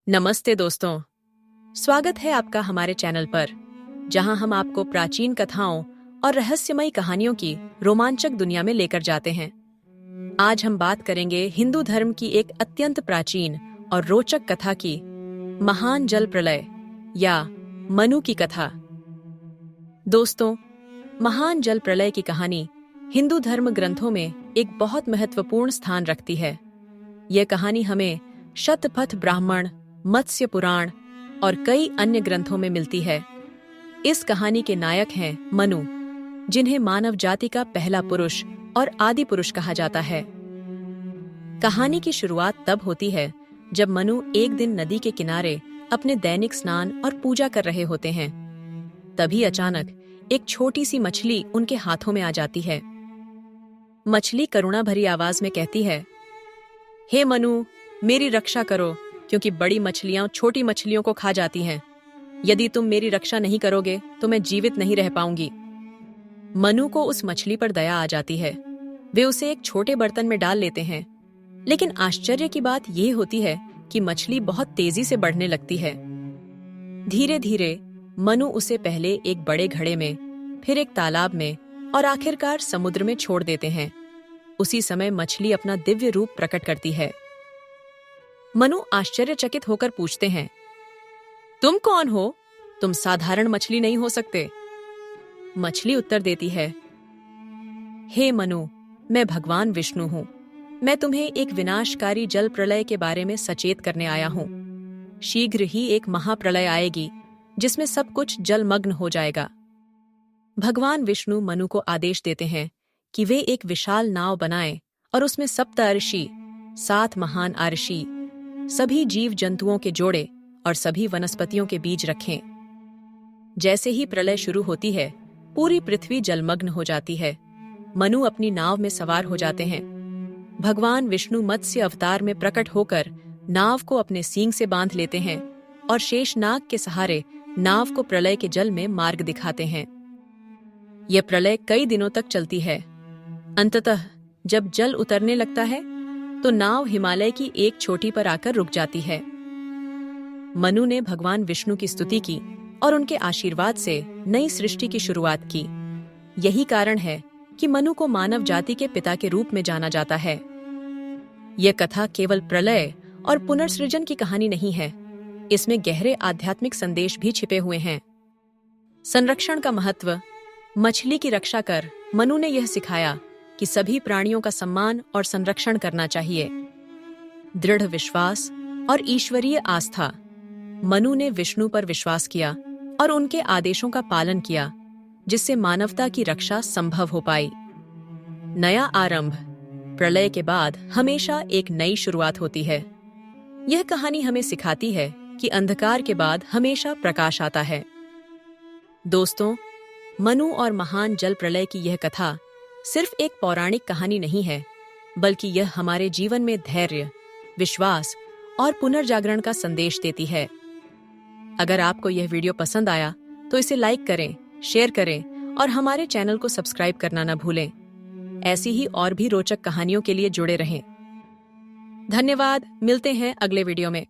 नमस्ते दोस्तों, स्वागत है आपका हमारे चैनल पर, जहां हम आपको प्राचीन कथाओं और रहस्यमयी कहानियों की रोमांचक दुनिया में लेकर जाते हैं। आज हम बात करेंगे हिंदू धर्म की एक अत्यंत प्राचीन और रोचक कथा की, महान जल प्रलय या मनु की कथा। दोस्तों, महान जल प्रलय की कहानी हिंदू धर्म ग्रंथों में एक बहुत महत्वपूर्ण स्थान रखती है। यह कहानी हमें शतपथ ब्राह्मण, मत्स्य पुराण और कई अन्य ग्रंथों में मिलती है। इस कहानी के नायक हैं मनु, जिन्हें मानव जाति का पहला पुरुष और आदि पुरुष कहा जाता है। कहानी की शुरुआत तब होती है जब मनु एक दिन नदी के किनारे अपने दैनिक स्नान और पूजा कर रहे होते हैं। तभी अचानक एक छोटी सी मछली उनके हाथों में आ जाती है। मछली करुणा भरी आवाज में कहती है, हे मनु, मेरी रक्षा करो, क्योंकि बड़ी मछलियां छोटी मछलियों को खा जाती हैं। यदि तुम मेरी रक्षा नहीं करोगे तो मैं जीवित नहीं रह पाऊंगी। मनु को उस मछली पर दया आ जाती है। वे उसे एक छोटे बर्तन में डाल लेते हैं, लेकिन आश्चर्य की बात यह होती है कि मछली बहुत तेजी से बढ़ने लगती है। धीरे धीरे मनु उसे पहले एक बड़े घड़े में, फिर एक तालाब में और आखिरकार समुद्र में छोड़ देते हैं। उसी समय मछली अपना दिव्य रूप प्रकट करती है। मनु आश्चर्यचकित होकर पूछते हैं, तुम कौन हो? तुम साधारण मछली नहीं हो सकते। मछली उत्तर देती है, हे मनु, मैं भगवान विष्णु हूं। मैं तुम्हें एक विनाशकारी जल प्रलय के बारे में सचेत करने आया हूं। शीघ्र ही एक महाप्रलय आएगी जिसमें सब कुछ जलमग्न हो जाएगा। भगवान विष्णु मनु को आदेश देते हैं कि वे एक विशाल नाव बनाएं और उसमें सप्त अर्षि, 7 महान अर्षि, सभी जीव जंतुओं के जोड़े और सभी वनस्पतियों के बीज रखें। जैसे ही प्रलय शुरू होती है, पूरी पृथ्वी जलमग्न हो जाती है। मनु अपनी नाव में सवार हो जाते हैं। भगवान विष्णु मत्स्य अवतार में प्रकट होकर नाव को अपने सींग से बांध लेते हैं और शेषनाग के सहारे नाव को प्रलय के जल में मार्ग दिखाते हैं। यह प्रलय कई दिनों तक चलती है। अंततः जब जल उतरने लगता है तो नाव हिमालय की एक चोटी पर आकर रुक जाती है। मनु ने भगवान विष्णु की स्तुति की और उनके आशीर्वाद से नई सृष्टि की शुरुआत की। यही कारण है कि मनु को मानव जाति के पिता के रूप में जाना जाता है। यह कथा केवल प्रलय और पुनर्सृजन की कहानी नहीं है, इसमें गहरे आध्यात्मिक संदेश भी छिपे हुए हैं। संरक्षण का महत्व। मछली की रक्षा कर मनु ने यह सिखाया कि सभी प्राणियों का सम्मान और संरक्षण करना चाहिए। दृढ़ विश्वास और ईश्वरीय आस्था। मनु ने विष्णु पर विश्वास किया और उनके आदेशों का पालन किया, जिससे मानवता की रक्षा संभव हो पाई। नया आरंभ। प्रलय के बाद हमेशा एक नई शुरुआत होती है। यह कहानी हमें सिखाती है कि अंधकार के बाद हमेशा प्रकाश आता है। दोस्तों, मनु और महान जल प्रलय की यह कथा सिर्फ एक पौराणिक कहानी नहीं है, बल्कि यह हमारे जीवन में धैर्य, विश्वास और पुनर्जागरण का संदेश देती है। अगर आपको यह वीडियो पसंद आया तो इसे लाइक करें, शेयर करें और हमारे चैनल को सब्सक्राइब करना न भूलें। ऐसी ही और भी रोचक कहानियों के लिए जुड़े रहें। धन्यवाद। मिलते हैं अगले वीडियो में।